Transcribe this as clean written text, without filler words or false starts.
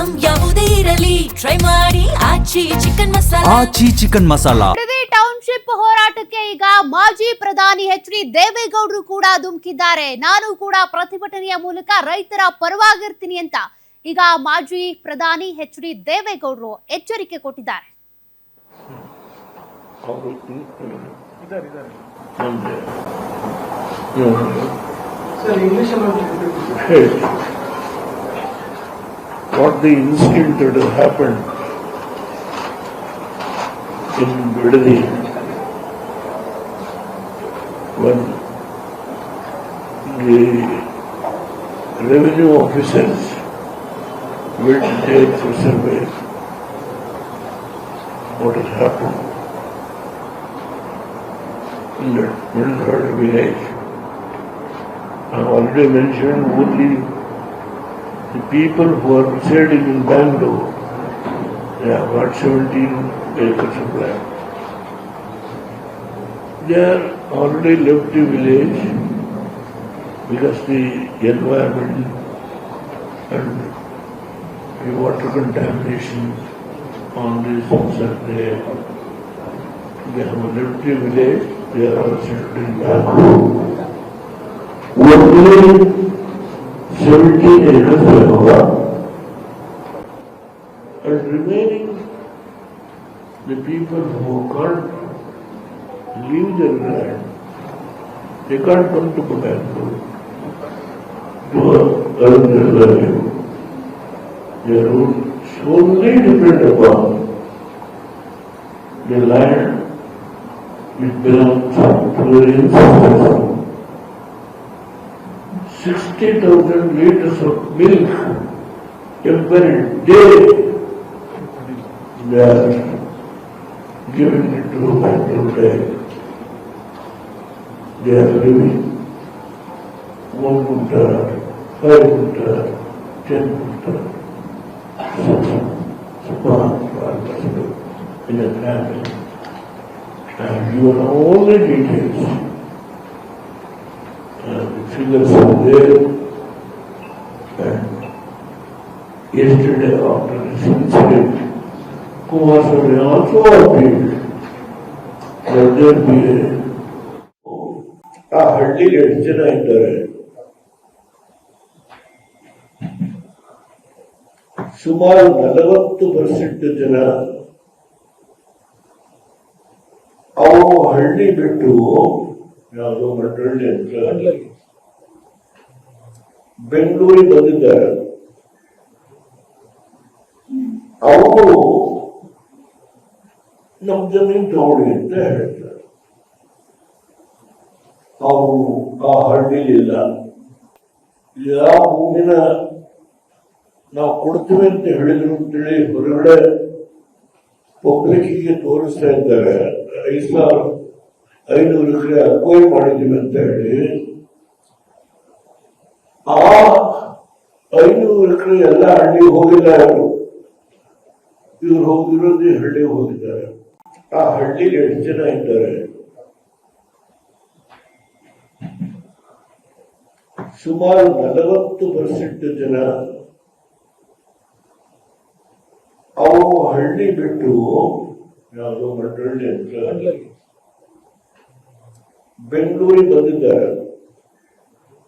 Item ಯಾವುದೇ ಇರಲಿ try ಮಾಡಿ ಆಚಿ ಚಿಕನ್ ಮಸಾಲಾ. ಆಚಿ ಚಿಕನ್ ಮಸಾಲಾ. ಟೌನ್ಶಿಪ್ ಹೋರಾಟಕ್ಕೆ ಈಗ ಮಾಜಿ ಪ್ರಧಾನಿ ಎಚ್.ಡಿ. ದೇವೇಗೌಡರು ಕೂಡ ಧುಮುಕಿದ್ದಾರೆ. ನಾನು ಕೂಡ ಪ್ರತಿಭಟನೆಯ ಮೂಲಕ ರೈತರ ಪರವಾಗಿರ್ತೀನಿ ಅಂತ ಈಗ ಮಾಜಿ ಪ್ರಧಾನಿ ಎಚ್.ಡಿ. ದೇವೇಗೌಡರು ಎಚ್ಚರಿಕೆ ಕೊಟ್ಟಿದ್ದಾರೆ. What the incident that has happened in Vidadi when the revenue officers went to take the survey, what has happened in the Middle village. I have already mentioned only the people who are residing in Bangalore, they have got 17 acres of land. They are already left the village because the environment and the water contamination on this are there. They have left the village, they are all settled in Bangalore. Only 17 acres hoga, and remaining the people who can't leave their land, they can't come to Bangalore to earn their living. They are solely depend upon the land which belongs to their ancestors. 60,000 liters of milk every day they are giving it to Bangalore. They are living 1 gunta, 5 gunta, 10 gunta, in a family. And you know all the details. The figures are there, and yesterday after this incident, Kumaraswamy also appealed that there be a ಹಳ್ಳಿಗೆ ಎಷ್ಟು ಜನ ಇದ್ದಾರೆ, ಸುಮಾರು 40% ಜನ ಅವರು ಹಳ್ಳಿ ಬಿಟ್ಟು ಯಾವುದೋ ಮಟ್ಟಳ್ಳಿ ಅಂತ ಬೆಂಗಳೂರಿಗೆ ಬಂದಿದ್ದಾರೆ. ಅವರು ನಮ್ಮ ಜಮೀನು ತಗೊಳ್ಳಿ ಅಂತ ಹೇಳ್ತಾರೆ. ಅವರು ಆ ಹಳ್ಳಿಲಿಲ್ಲ, ಯಾವ ಭೂಮಿನ ನಾವು ಕೊಡ್ತೀವಿ ಅಂತ ಹೇಳಿದ್ರು ಅಂತೇಳಿ ಹೊರಗಡೆ ಪಬ್ಲಿಕ್ಕಿಗೆ ತೋರಿಸ್ತಾ ಇದ್ದಾರೆ. 5,500 ಎಕರೆ ಅಕ್ವೈರ್ ಮಾಡಿದ್ದೀವಿ ಅಂತ ಹೇಳಿ ಆ 500 ಎಕರೆ ಎಲ್ಲ ಹಳ್ಳಿಗೆ ಹೋಗಿಲ್ಲ. ಇವ್ರು ಹೋಗಿರೋದು ಹಳ್ಳಿಗೆ ಹೋಗಿದ್ದಾರೆ. ಆ ಹಳ್ಳಿಗೆ ಎಷ್ಟು ಜನ ಇದ್ದಾರೆ, ಸುಮಾರು 40% ಜನ ಅವರು ಹಳ್ಳಿ ಬಿಟ್ಟು ಯಾವುದೋ ಮಟ್ಟಳ್ಳಿ ಅಂತ ಬೆಂಗಳೂರಿಗೆ ಬಂದಿದ್ದಾರೆ.